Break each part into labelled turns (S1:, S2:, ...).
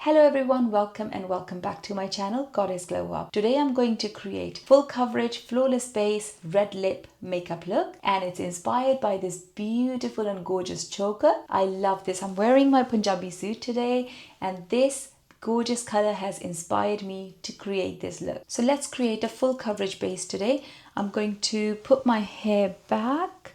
S1: Hello everyone, welcome back to my channel, Goddess Glow Up. Today I'm going to create full coverage, flawless base, red lip makeup look, and it's inspired by this beautiful and gorgeous choker. I love this. I'm wearing my Punjabi suit today, and this gorgeous color has inspired me to create this look. So let's create a full coverage base today. I'm going to put my hair back.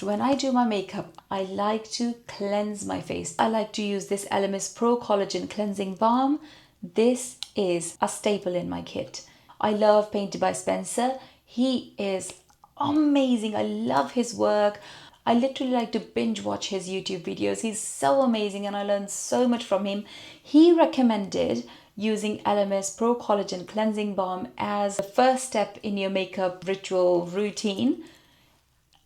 S1: When I do my makeup, I like to cleanse my face. I like to use this LMS Pro Collagen Cleansing Balm. This is a staple in my kit. I love Painted by Spencer. He is amazing. I love his work. I literally like to binge watch his YouTube videos. He's so amazing and I learned so much from him. He recommended using LMS Pro Collagen Cleansing Balm as the first step in your makeup ritual routine.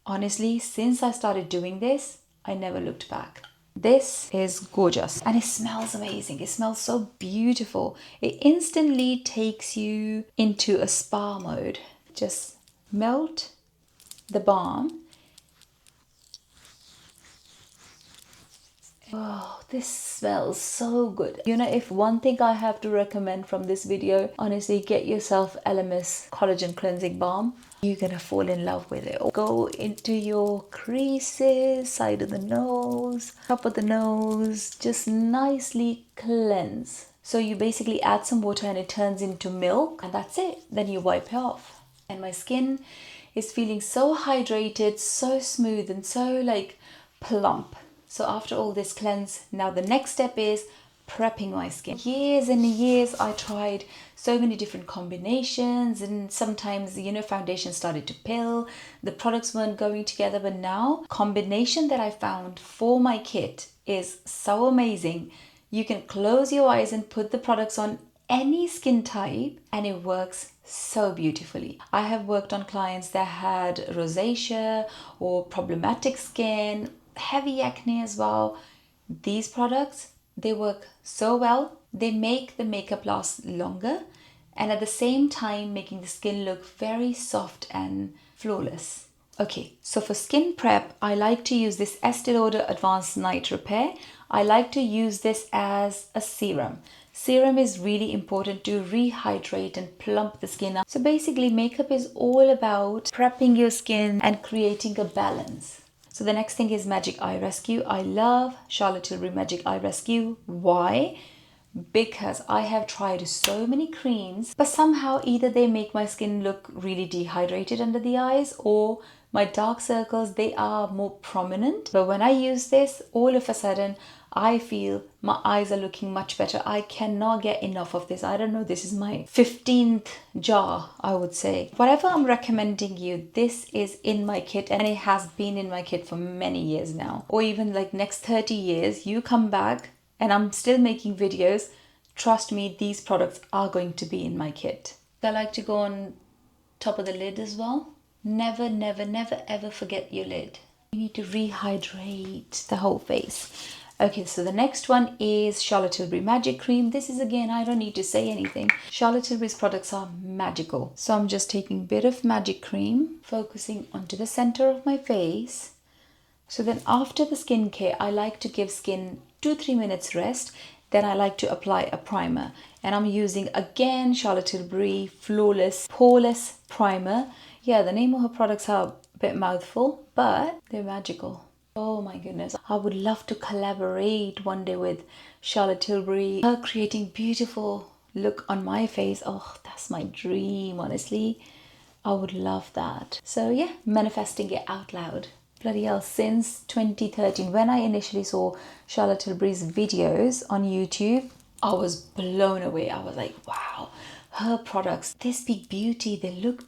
S1: Honestly, since I started doing this, I never looked back. This is gorgeous and it smells amazing. It smells so beautiful. It instantly takes you into a spa mode. Just melt the balm. Oh, this smells so good. You know, if one thing I have to recommend from this video, honestly, get yourself LMS Collagen Cleansing Balm. You're gonna fall in love with it. Go into your creases, side of the nose, top of the nose, just nicely cleanse. So you basically add some water and it turns into milk, and that's it. Then you wipe it off. And my skin is feeling so hydrated, so smooth, and so like plump. So after all this cleanse, now the next step is prepping my skin. Years and years I tried so many different combinations, and sometimes, you know, foundation started to pill, the products weren't going together. But now combination that I found for my kit is so amazing. You can close your eyes and put the products on any skin type and it works so beautifully. I have worked on clients that had rosacea or problematic skin, heavy acne as well. These products, they work so well. They make the makeup last longer and at the same time making the skin look very soft and flawless. Okay, so for skin prep, I like to use this Estee Lauder Advanced Night Repair. I like to use this as a serum. Serum is really important to rehydrate and plump the skin up. So basically, makeup is all about prepping your skin and creating a balance. So the next thing is Magic Eye Rescue. I love Charlotte Tilbury Magic Eye Rescue. Why? Because I have tried so many creams, but somehow either they make my skin look really dehydrated under the eyes, or my dark circles, they are more prominent. But when I use this, all of a sudden, I feel my eyes are looking much better. I cannot get enough of this. I don't know, this is my 15th jar, I would say. Whatever I'm recommending you, this is in my kit and it has been in my kit for many years now. Or even like next 30 years, you come back and I'm still making videos. Trust me, these products are going to be in my kit. I like to go on top of the lid as well. Never, never, never, ever forget your lid. You need to rehydrate the whole face. Okay, so the next one is Charlotte Tilbury Magic Cream. This is, again, I don't need to say anything. Charlotte Tilbury's products are magical. So I'm just taking a bit of magic cream, focusing onto the center of my face. So then after the skincare, I like to give skin 2-3 minutes rest. Then I like to apply a primer. And I'm using, again, Charlotte Tilbury Flawless Poreless Primer. Yeah, the name of her products are a bit mouthful, but they're magical. Oh my goodness. I would love to collaborate one day with Charlotte Tilbury. Her creating beautiful look on my face. Oh, that's my dream, honestly. I would love that. So yeah, manifesting it out loud. Bloody hell, since 2013, when I initially saw Charlotte Tilbury's videos on YouTube, I was blown away. I was like, wow, her products, they speak beauty, they look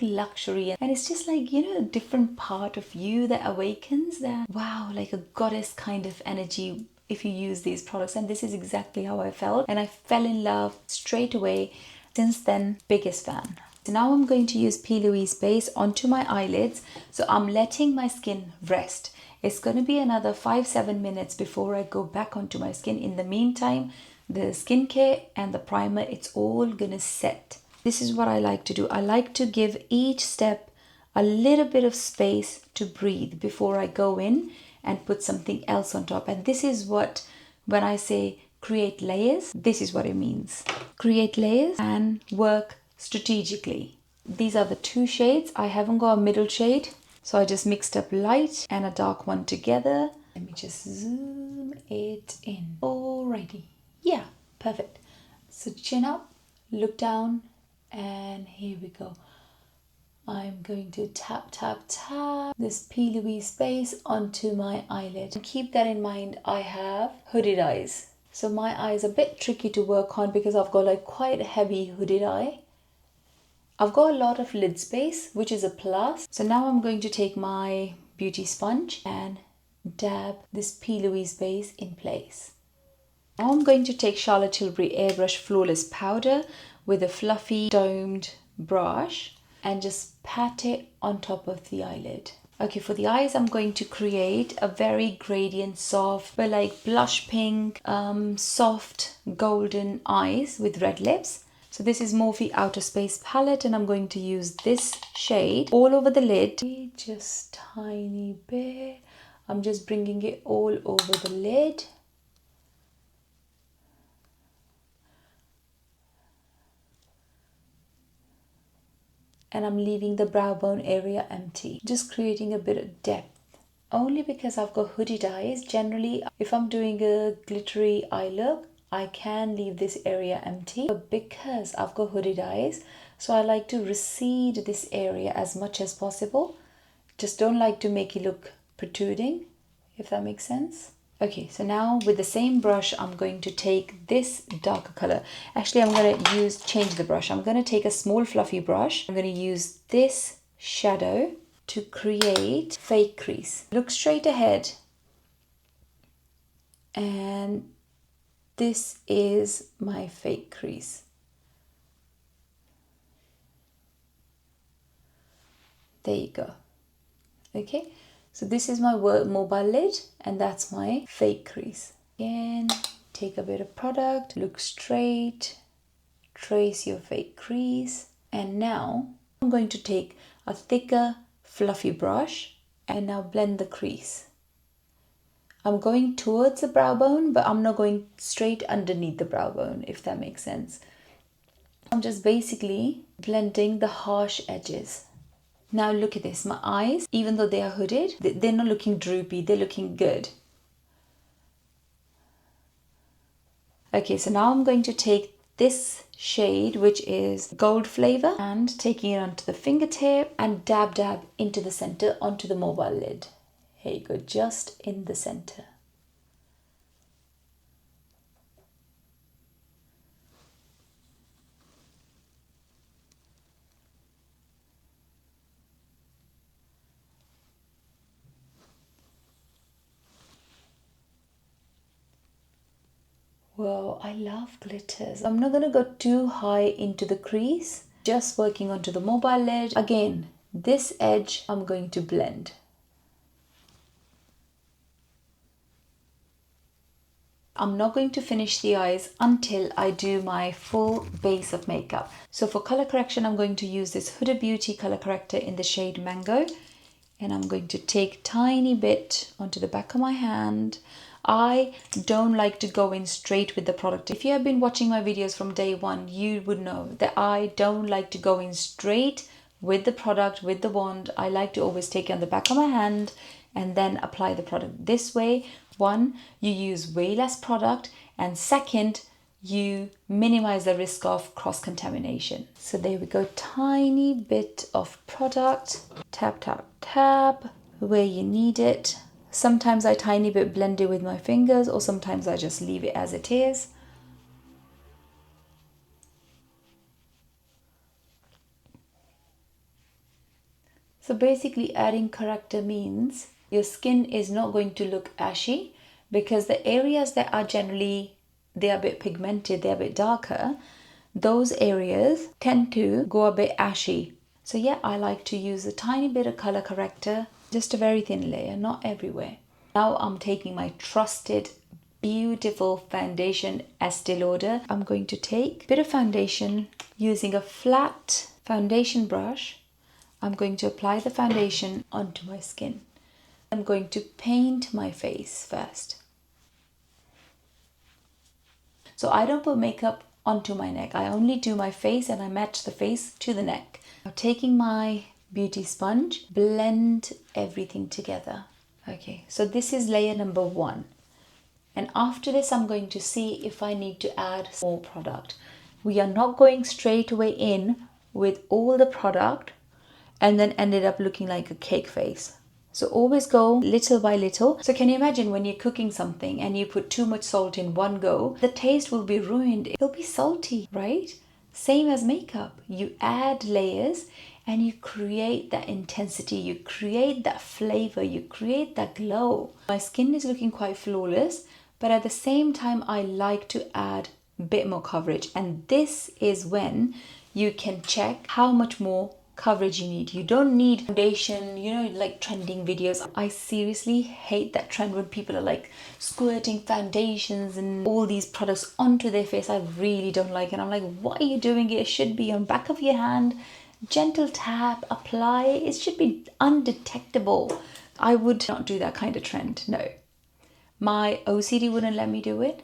S1: luxury. And it's just like, you know, a different part of you that awakens that, wow, like a goddess kind of energy if you use these products. And this is exactly how I felt. And I fell in love straight away. Since then, biggest fan. So now I'm going to use P. Louise base onto my eyelids. So I'm letting my skin rest. It's going to be another 5-7 minutes before I go back onto my skin. In the meantime, the skincare and the primer, it's all going to set. This is what I like to do. I like to give each step a little bit of space to breathe before I go in and put something else on top. And this is what, when I say create layers. This is what it means. Create layers and work strategically. These are the two shades. I haven't got a middle shade, so I just mixed up light and a dark one together. Let me just zoom it in. Alrighty. Yeah, perfect. So chin up, look down, and here we go. I'm going to tap this peely space onto my eyelid. And keep that in mind, I have hooded eyes. So my eye is a bit tricky to work on because I've got like quite a heavy hooded eye. I've got a lot of lid space, which is a plus. So now I'm going to take my beauty sponge and dab this peely space in place. Now I'm going to take Charlotte Tilbury Airbrush Flawless Powder with a fluffy domed brush and just pat it on top of the eyelid. Okay, for the eyes, I'm going to create a very gradient soft, but like blush pink, soft golden eyes with red lips. So this is Morphe Outer Space palette, and I'm going to use this shade all over the lid. Just tiny bit. I'm just bringing it all over the lid. And I'm leaving the brow bone area empty, just creating a bit of depth. Only because I've got hooded eyes, generally if I'm doing a glittery eye look, I can leave this area empty. But because I've got hooded eyes, so I like to recede this area as much as possible. Just don't like to make it look protruding, if that makes sense. Okay, so now with the same brush, I'm going to take this darker color. Actually, I'm going to change the brush. I'm going to take a small fluffy brush. I'm going to use this shadow to create fake crease. Look straight ahead. And this is my fake crease. There you go. Okay. So this is my mobile lid, and that's my fake crease. Again, take a bit of product, look straight, trace your fake crease. And now I'm going to take a thicker, fluffy brush and now blend the crease. I'm going towards the brow bone, but I'm not going straight underneath the brow bone, if that makes sense. I'm just basically blending the harsh edges. Now look at this, my eyes, even though they are hooded, they're not looking droopy, they're looking good. Okay, so now I'm going to take this shade, which is gold flavor, and taking it onto the fingertip and dab into the center onto the mobile lid. Here you go, just in the center. Whoa, I love glitters. I'm not going to go too high into the crease, just working onto the mobile lid. Again, this edge I'm going to blend. I'm not going to finish the eyes until I do my full base of makeup. So for color correction, I'm going to use this Huda Beauty color corrector in the shade Mango. And I'm going to take tiny bit onto the back of my hand. I don't like to go in straight with the product. If you have been watching my videos from day one, you would know that I don't like to go in straight with the product, with the wand. I like to always take it on the back of my hand and then apply the product. This way, one, you use way less product, and second, you minimize the risk of cross-contamination. So there we go, tiny bit of product, tap, tap, tap, where you need it. Sometimes I tiny bit blend it with my fingers, or sometimes I just leave it as it is. So basically adding corrector means your skin is not going to look ashy, because the areas that are generally, they're a bit pigmented, they're a bit darker, those areas tend to go a bit ashy. So yeah, I like to use a tiny bit of color corrector, just a very thin layer, not everywhere. Now I'm taking my trusted, beautiful foundation Estee Lauder. I'm going to take a bit of foundation using a flat foundation brush. I'm going to apply the foundation onto my skin. I'm going to paint my face first. So I don't put makeup onto my neck. I only do my face and I match the face to the neck. Now taking my beauty sponge, blend everything together. Okay, so this is layer number 1. And after this, I'm going to see if I need to add more product. We are not going straight away in with all the product and then ended up looking like a cake face. So always go little by little. So can you imagine when you're cooking something and you put too much salt in one go, the taste will be ruined. It'll be salty, right? Same as makeup. You add layers and you create that intensity, you create that flavor, you create that glow. My skin is looking quite flawless, but at the same time, I like to add a bit more coverage. And this is when you can check how much more coverage you need. You don't need foundation, you know, like trending videos. I seriously hate that trend when people are like squirting foundations and all these products onto their face. I really don't like it. I'm like, why are you doing it? It should be on back of your hand, gentle tap, apply. It should be undetectable. I would not do that kind of trend. No, my OCD wouldn't let me do it.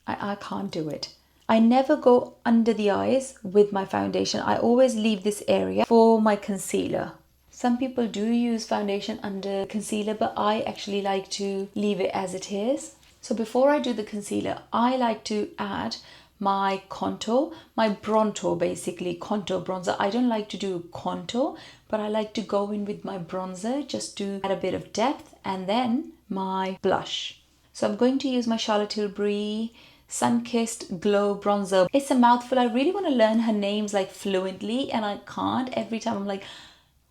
S1: I can't do it. I never go under the eyes with my foundation. I always leave this area for my concealer. Some people do use foundation under concealer, but I actually like to leave it as it is. So before I do the concealer, I like to add my contour, my bronzer, basically contour bronzer. I don't like to do contour, but I like to go in with my bronzer just to add a bit of depth, and then my blush. So I'm going to use my Charlotte Tilbury Sun-Kissed Glow Bronzer. It's a mouthful. I really want to learn her names like fluently and I can't. Every time I'm like,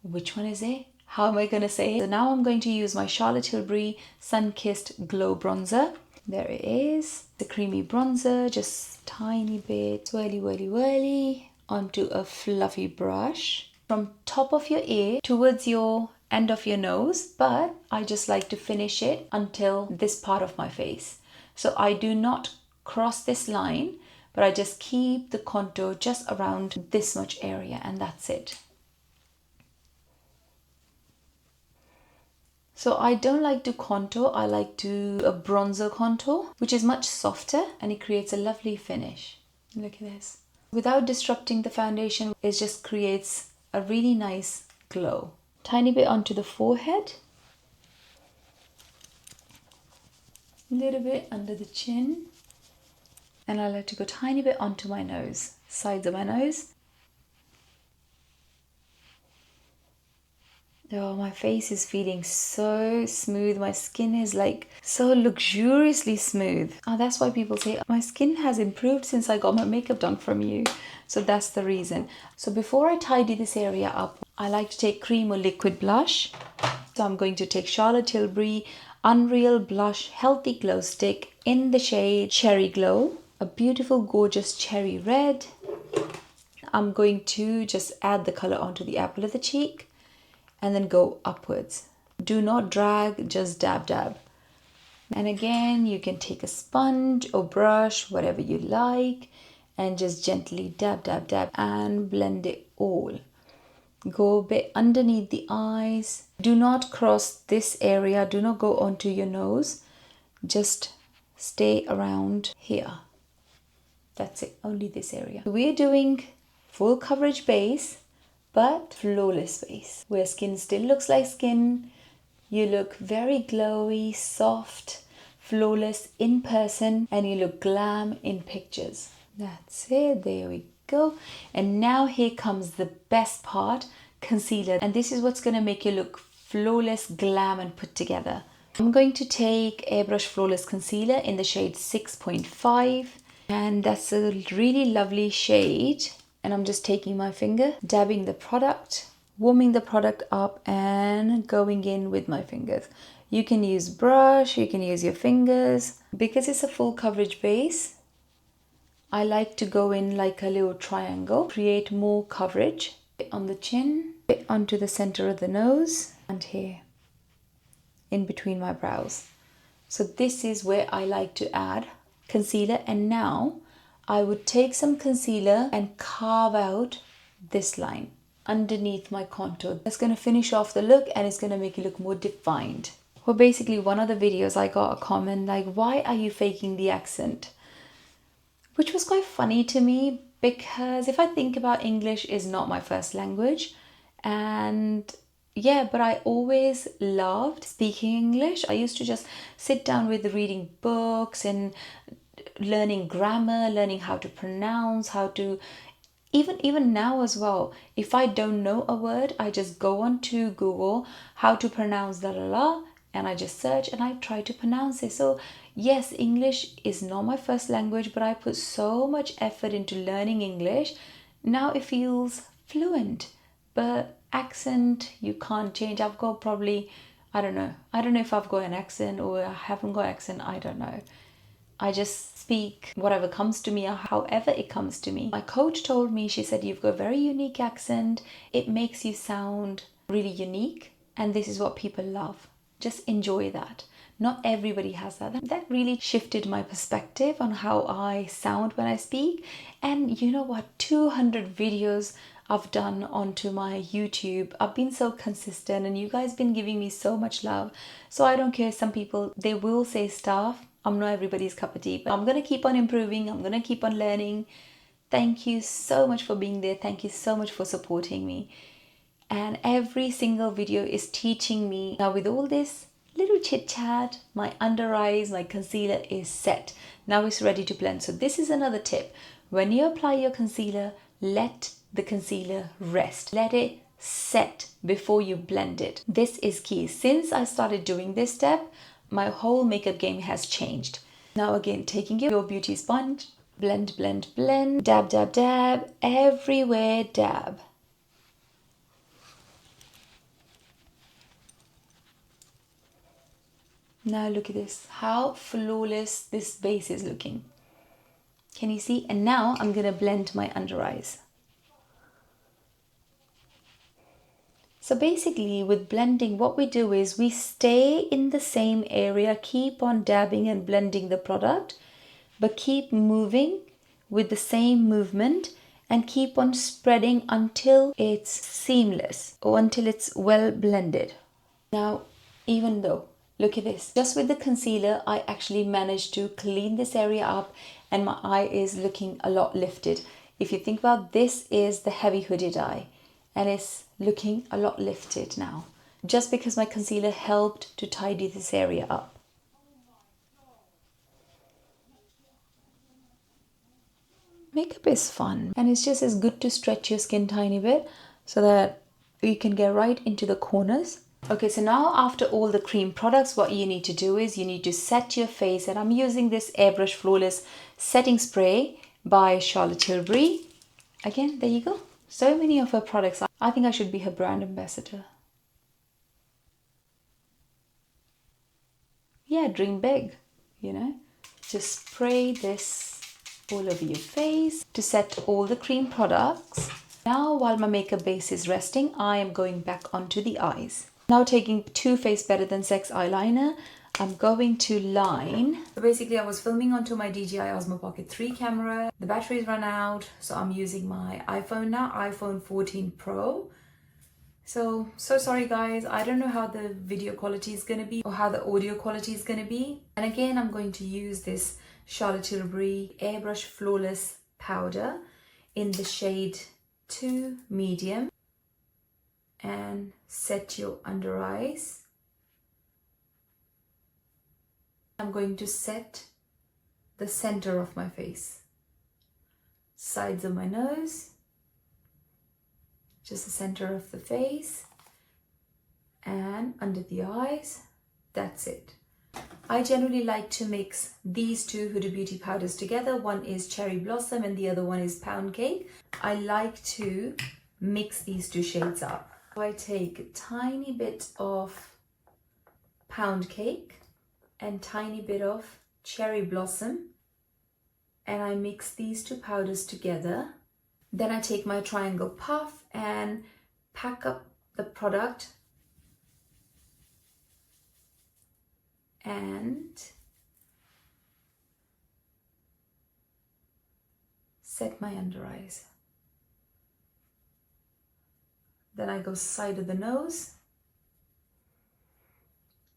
S1: which one is it? How am I going to say it? So now I'm going to use my Charlotte Tilbury Sun-Kissed Glow Bronzer. There it is. The creamy bronzer, just tiny bit, swirly, whirly, whirly, onto a fluffy brush. From top of your ear towards your end of your nose, but I just like to finish it until this part of my face. So I do not cross this line, but I just keep the contour just around this much area, and that's it. So I don't like to contour, I like to a bronzer contour, which is much softer and it creates a lovely finish. Look at this. Without disrupting the foundation, it just creates a really nice glow. Tiny bit onto the forehead, a little bit under the chin, and I like to go tiny bit onto my nose, sides of my nose. Oh, my face is feeling so smooth. My skin is like so luxuriously smooth. Oh, that's why people say my skin has improved since I got my makeup done from you. So that's the reason. So before I tidy this area up, I like to take cream or liquid blush. So I'm going to take Charlotte Tilbury Unreal Blush Healthy Glow Stick in the shade Cherry Glow. A beautiful, gorgeous cherry red. I'm going to just add the color onto the apple of the cheek and then go upwards. Do not drag, just dab, dab. And again, you can take a sponge or brush, whatever you like, and just gently dab, dab, dab and blend it all. Go a bit underneath the eyes. Do not cross this area. Do not go onto your nose. Just stay around here. That's it, only this area. We're doing full coverage base, but flawless base, where skin still looks like skin. You look very glowy, soft, flawless in person, and you look glam in pictures. That's it, there we go. And now here comes the best part, concealer. And this is what's gonna make you look flawless, glam, and put together. I'm going to take Airbrush Flawless Concealer in the shade 6.5. And that's a really lovely shade. And I'm just taking my finger, dabbing the product, warming the product up and going in with my fingers. You can use brush, you can use your fingers. Because it's a full coverage base, I like to go in like a little triangle, create more coverage. Bit on the chin, bit onto the center of the nose, and here, in between my brows. So this is where I like to add concealer. And now I would take some concealer and carve out this line underneath my contour. That's going to finish off the look and it's going to make it look more defined. Well, basically one of the videos I got a comment like, why are you faking the accent? which was quite funny to me because if I think about, English is not my first language, and yeah, but I always loved speaking English. I used to just sit down with reading books and learning grammar, learning how to pronounce, how to even now as well. If I don't know a word, I just go on to Google how to pronounce la la la, and I just search and I try to pronounce it. So yes, English is not my first language, but I put so much effort into learning English. Now it feels fluent, but accent you can't change. I've got probably, I don't know if I've got an accent or I haven't got accent. I don't know. I just speak whatever comes to me or however it comes to me. My coach told me, she said, you've got a very unique accent. It makes you sound really unique. And this is what people love. Just enjoy that. Not everybody has that. That really shifted my perspective on how I sound when I speak. And you know what? 200 videos I've done onto my YouTube. I've been so consistent and you guys been giving me so much love. So I don't care. Some people, they will say stuff. I'm not everybody's cup of tea, but I'm going to keep on improving. I'm going to keep on learning. Thank you so much for being there. Thank you so much for supporting me. And every single video is teaching me. Now with all this little chit chat, my under eyes, my concealer is set. Now it's ready to blend. So this is another tip. When you apply your concealer, let the concealer rest. Let it set before you blend it. This is key. Since I started doing this step, my whole makeup game has changed. Now again, taking your beauty sponge, blend, blend, blend, dab, dab, dab, everywhere dab. Now look at this, how flawless this base is looking. Can you see? And now I'm gonna blend my under eyes. So basically with blending, what we do is we stay in the same area, keep on dabbing and blending the product, but keep moving with the same movement and keep on spreading until it's seamless or until it's well blended. Now, even though, look at this, just with the concealer, I actually managed to clean this area up and my eye is looking a lot lifted. If you think about this, is the heavy hooded eye and it's looking a lot lifted now, just because my concealer helped to tidy this area up. Makeup is fun and it's just as good to stretch your skin tiny bit so that you can get right into the corners. Okay, so now after all the cream products, what you need to do is you need to set your face, and I'm using this Airbrush Flawless Setting Spray by Charlotte Tilbury. Again, there you go. So many of her products. I think I should be her brand ambassador. Yeah, dream big, you know. Just spray this all over your face to set all the cream products. Now, while my makeup base is resting, I am going back onto the eyes. Now taking Too Faced Better Than Sex eyeliner, I'm going to line. So basically I was filming onto my DJI Osmo Pocket 3 camera. The batteries ran out, so I'm using my iPhone now, iPhone 14 Pro. So sorry guys, I don't know how the video quality is going to be or how the audio quality is going to be. And again, I'm going to use this Charlotte Tilbury Airbrush Flawless Powder in the shade 2 Medium. And set your under eyes. I'm going to set the center of my face, sides of my nose, just the center of the face, and under the eyes. That's it. I generally like to mix these two Huda Beauty powders together. One is Cherry Blossom and the other one is Pound Cake. I like to mix these two shades up. I take a tiny bit of Pound Cake and tiny bit of Cherry Blossom and I mix these two powders together. Then I take my Triangle Puff and pack up the product and set my under eyes. Then I go side of the nose,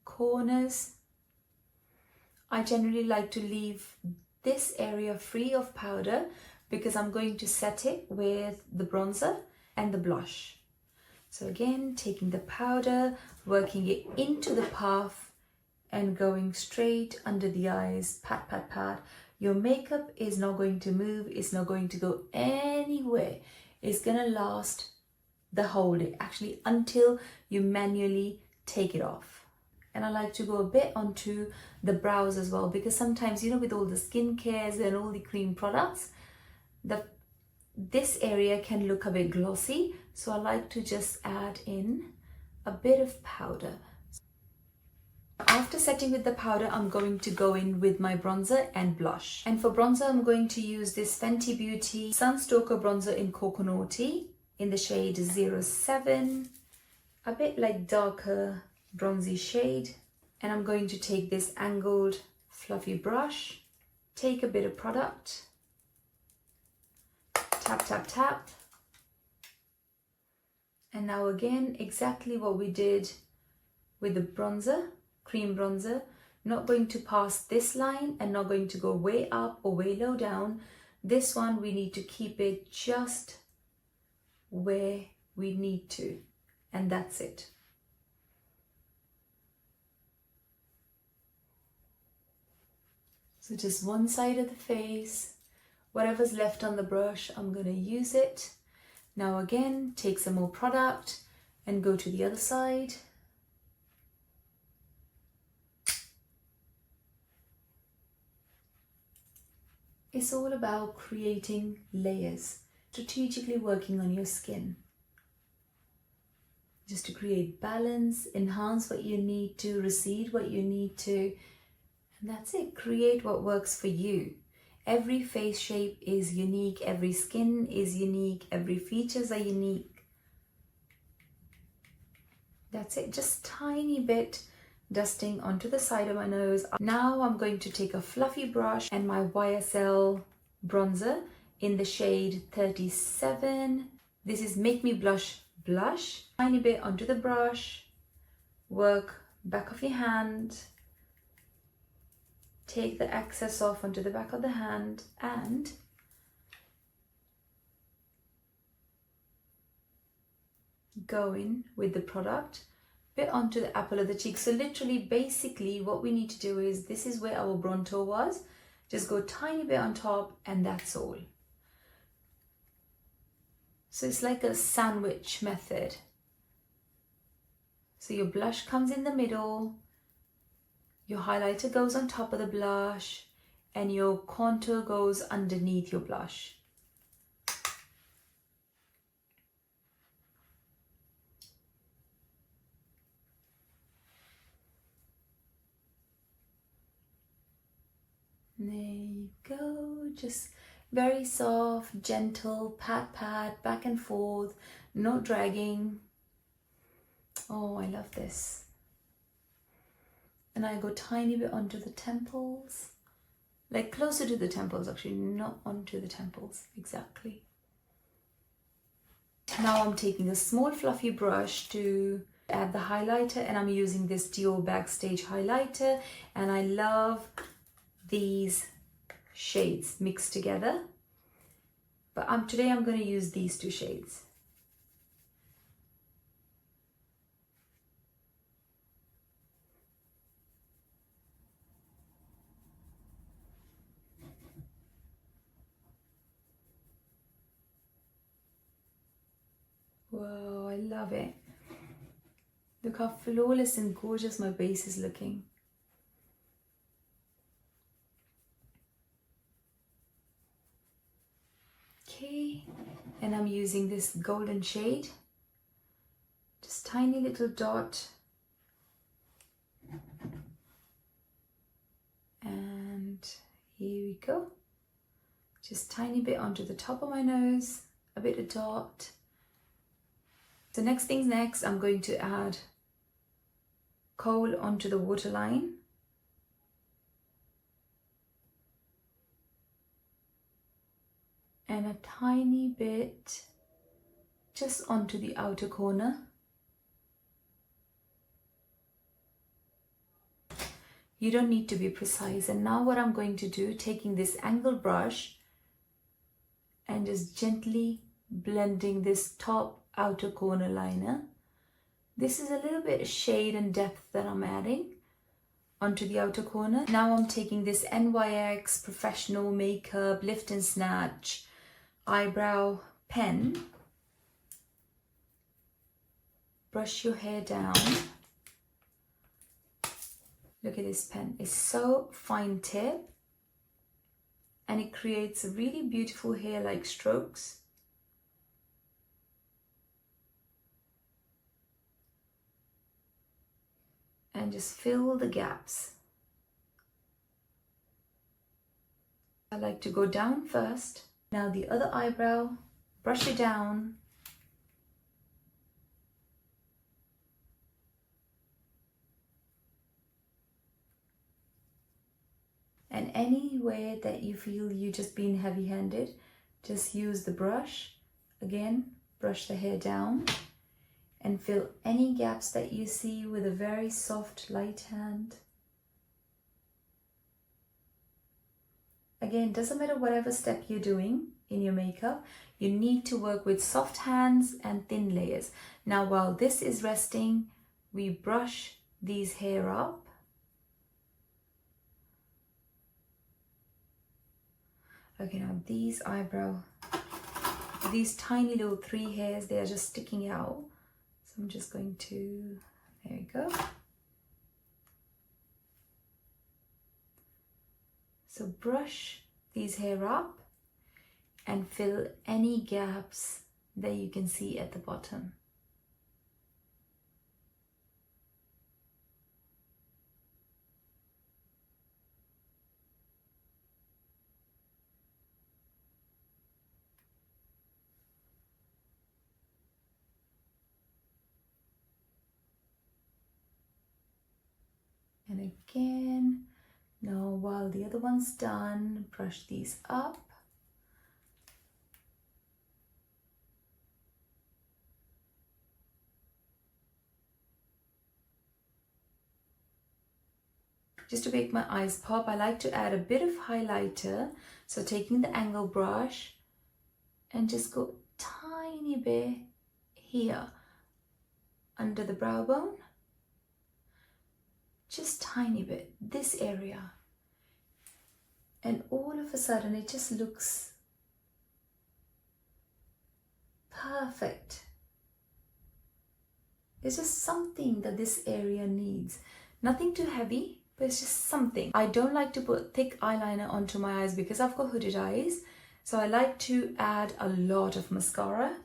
S1: corners. I generally like to leave this area free of powder because I'm going to set it with the bronzer and the blush. So again, taking the powder, working it into the puff and going straight under the eyes, pat, pat, pat. Your makeup is not going to move, it's not going to go anywhere. It's gonna last the whole day, actually until you manually take it off. And I like to go a bit onto the brows as well, because sometimes, you know, with all the skincares and all the cream products, this area can look a bit glossy. So I like to just add in a bit of powder. After setting with the powder, I'm going to go in with my bronzer and blush. And for bronzer, I'm going to use this Fenty Beauty Sunstalker bronzer in Coconutty in the shade 07, a bit like darker bronzy shade. And I'm going to take this angled fluffy brush, take a bit of product, tap, tap, tap. And now again, exactly what we did with the bronzer, cream bronzer, not going to pass this line and not going to go way up or way low down. This one, we need to keep it just where we need to, and that's it. So just one side of the face, whatever's left on the brush, I'm gonna use it. Now again, take some more product and go to the other side. It's all about creating layers, strategically working on your skin. Just to create balance, enhance what you need to, recede what you need to, and that's it. Create what works for you. Every face shape is unique, every skin is unique, every features are unique. That's it, just tiny bit dusting onto the side of my nose. Now I'm going to take a fluffy brush and my YSL bronzer in the shade 37. This is Make Me Blush Blush. Tiny bit onto the brush, work back of your hand, take the excess off onto the back of the hand and go in with the product bit onto the apple of the cheek. So literally, basically what we need to do is, this is where our bronzer was, just go tiny bit on top and that's all. So it's like a sandwich method. So your blush comes in the middle, your highlighter goes on top of the blush, and your contour goes underneath your blush. There you go, just very soft, gentle, pat, pat, back and forth, no dragging. Oh, I love this. And I go tiny bit onto the temples, like closer to the temples actually, not onto the temples, exactly. Now I'm taking a small fluffy brush to add the highlighter, and I'm using this Dior Backstage highlighter, and I love these shades mixed together, but today I'm going to use these two shades. Whoa, I love it. Look how flawless and gorgeous my base is looking. Okay, and I'm using this golden shade, just tiny little dot, and here we go, just tiny bit onto the top of my nose, a bit of dot. So next things next, I'm going to add kohl onto the waterline. And a tiny bit just onto the outer corner. You don't need to be precise. And now what I'm going to do, taking this angle brush and just gently blending this top outer corner liner. This is a little bit of shade and depth that I'm adding onto the outer corner. Now I'm taking this NYX Professional Makeup Lift and Snatch eyebrow pen. Brush your hair down. Look at this pen. It's so fine tip and it creates really beautiful hair-like strokes. And just fill the gaps. I like to go down first. Now the other eyebrow, brush it down. And anywhere that you feel you just being heavy-handed, just use the brush. Again, brush the hair down and fill any gaps that you see with a very soft, light hand. Again, doesn't matter whatever step you're doing in your makeup, you need to work with soft hands and thin layers. Now, while this is resting, we brush these hair up. Okay, now these tiny little 3 hairs, they are just sticking out. So I'm just going to, there you go. So brush these hair up and fill any gaps that you can see at the bottom. And again, now while the other one's done, brush these up. Just to make my eyes pop, I like to add a bit of highlighter. So taking the angle brush and just go tiny bit here under the brow bone. Just tiny bit, this area. And all of a sudden it just looks perfect. It's just something that this area needs. Nothing too heavy, but it's just something. I don't like to put thick eyeliner onto my eyes because I've got hooded eyes. So I like to add a lot of mascara.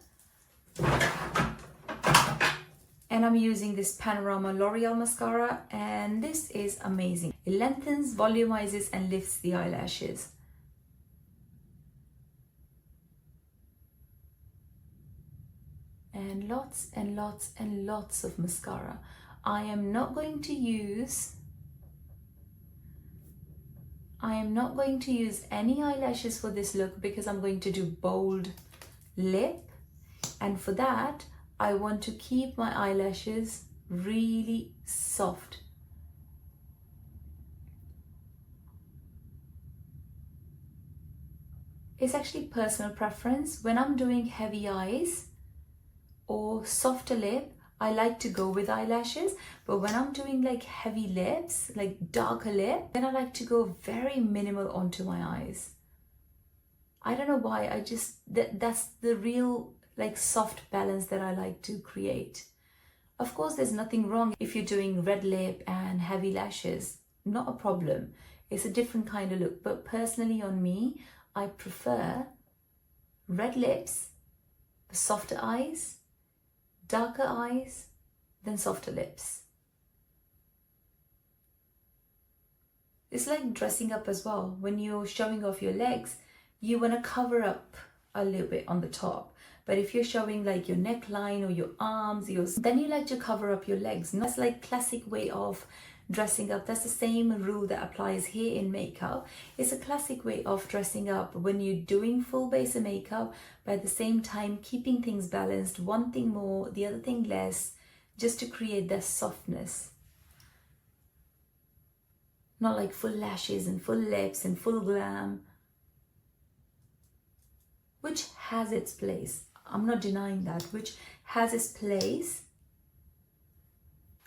S1: And I'm using this Panorama L'Oreal mascara, and this is amazing. It lengthens, volumizes, and lifts the eyelashes. And lots and lots and lots of mascara. I am not going to use any eyelashes for this look because I'm going to do bold lip, and for that I want to keep my eyelashes really soft. It's actually personal preference. When I'm doing heavy eyes or softer lip, I like to go with eyelashes, but when I'm doing like heavy lips, like darker lip, then I like to go very minimal onto my eyes. I don't know why, that's the real like soft balance that I like to create. Of course, there's nothing wrong if you're doing red lip and heavy lashes, not a problem. It's a different kind of look, but personally on me, I prefer red lips, softer eyes, darker eyes, then softer lips. It's like dressing up as well. When you're showing off your legs, you want to cover up a little bit on the top. But if you're showing like your neckline or your arms, then you like to cover up your legs. That's like classic way of dressing up. That's the same rule that applies here in makeup. It's a classic way of dressing up when you're doing full base of makeup, but at the same time keeping things balanced, one thing more, the other thing less, just to create that softness. Not like full lashes and full lips and full glam, which has its place. I'm not denying that, which has its place.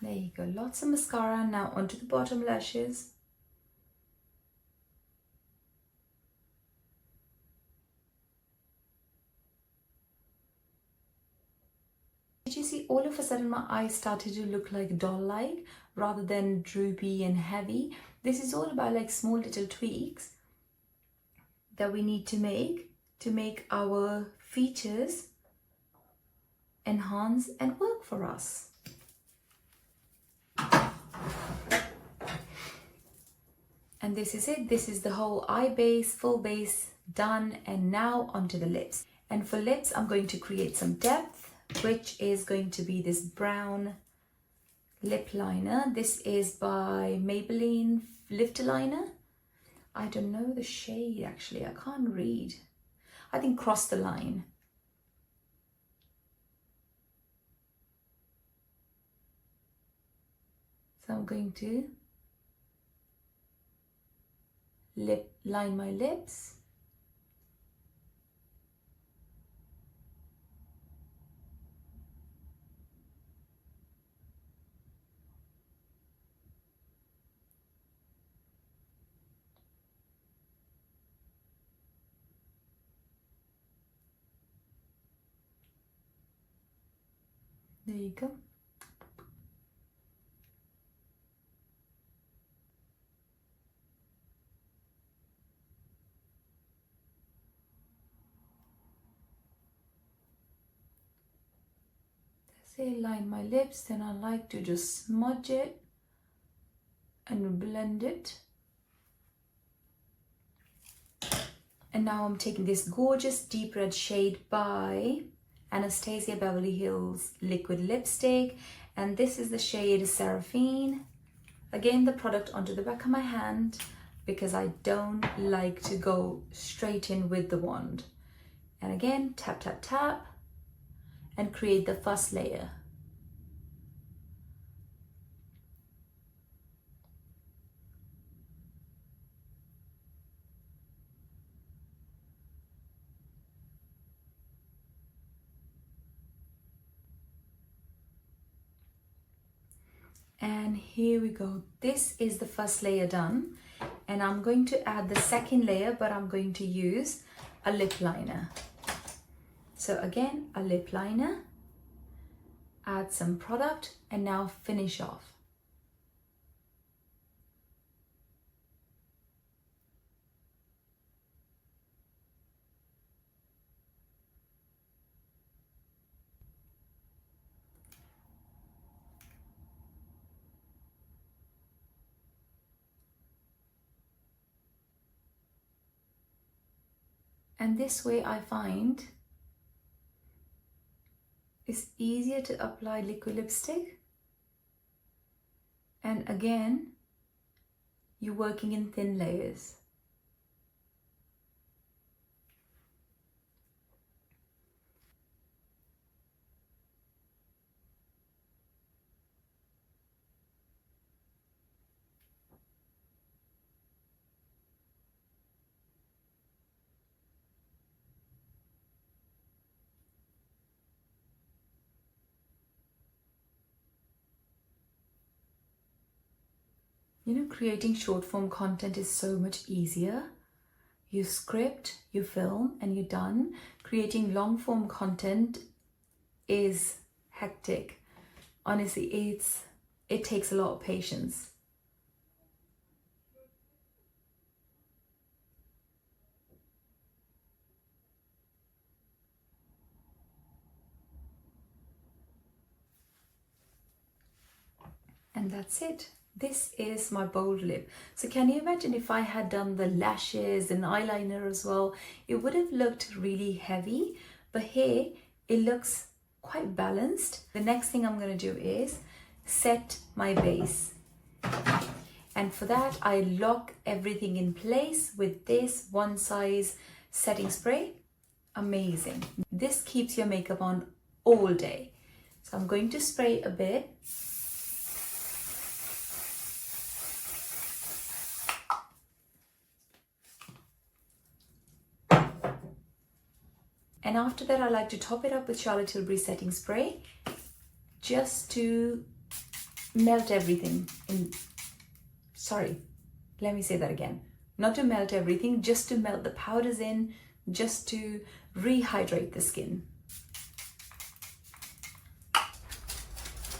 S1: There you go, lots of mascara. Now onto the bottom lashes. Did you see all of a sudden my eyes started to look like doll-like rather than droopy and heavy? This is all about like small little tweaks that we need to make our features enhance and work for us. And this is it. This is the whole eye base, full base done. And now onto the lips. And for lips, I'm going to create some depth, which is going to be this brown lip liner. This is by Maybelline Lifter Liner. I don't know the shade actually. I can't read. I think Cross the Line. So I'm going to line my lips. There you go. Line my lips, then I like to just smudge it and blend it. And now I'm taking this gorgeous deep red shade by Anastasia Beverly Hills liquid lipstick, and this is the shade Seraphine. Again, the product onto the back of my hand because I don't like to go straight in with the wand. And again, tap, tap, tap, and create the first layer. And here we go. This is the first layer done. And I'm going to add the second layer, but I'm going to use a lip liner. So again, a lip liner, add some product, and now finish off. And this way I find it's easier to apply liquid lipstick. And again, you're working in thin layers. You know, creating short form content is so much easier. You script, you film, and you're done. Creating long form content is hectic. Honestly, it takes a lot of patience. And that's it. This is my bold lip. So can you imagine if I had done the lashes and eyeliner as well? It would have looked really heavy, but here it looks quite balanced. The next thing I'm going to do is set my base. And for that, I lock everything in place with this one size setting spray. Amazing. This keeps your makeup on all day. So I'm going to spray a bit. And after that, I like to top it up with Charlotte Tilbury setting spray just to melt everything in. Sorry, let me say that again. Not to melt everything, just to melt the powders in, just to rehydrate the skin.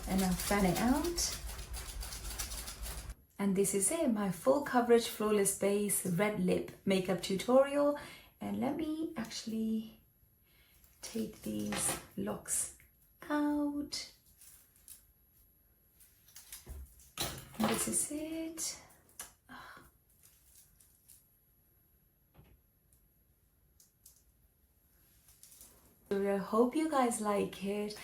S1: And now fan it out. And this is it, my full coverage flawless base red lip makeup tutorial. And let me actually take these locks out. And this is it. I hope you guys like it.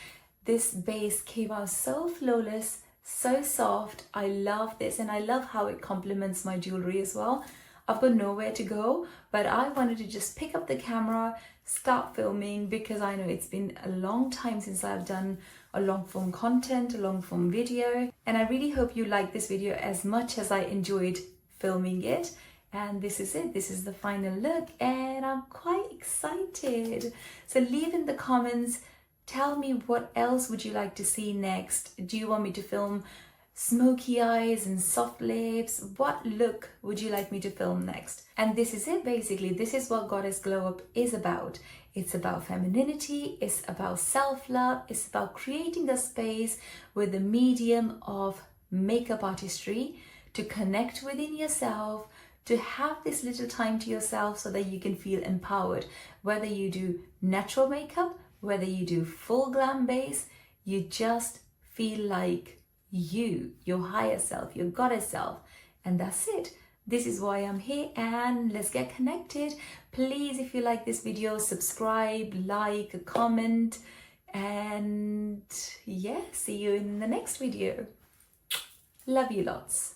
S1: This base came out so flawless, so soft. I love this, and I love how it complements my jewelry as well. I've got nowhere to go, but I wanted to just pick up the camera, start filming, because I know it's been a long time since I've done a long form content, a long form video. And I really hope you like this video as much as I enjoyed filming it. And this is it, this is the final look, and I'm quite excited. So leave in the comments, tell me what else would you like to see next. Do you want me to film smoky eyes and soft lips? What look would you like me to film next? And this is it basically. This is what Goddess Glow Up is about. It's about femininity, it's about self-love, it's about creating a space with the medium of makeup artistry to connect within yourself, to have this little time to yourself so that you can feel empowered. Whether you do natural makeup, whether you do full glam base, you just feel like you, your higher self, your goddess self, and that's it. This is why I'm here, and let's get connected. Please, if you like this video, subscribe, like, comment, and yeah, see you in the next video. Love you lots.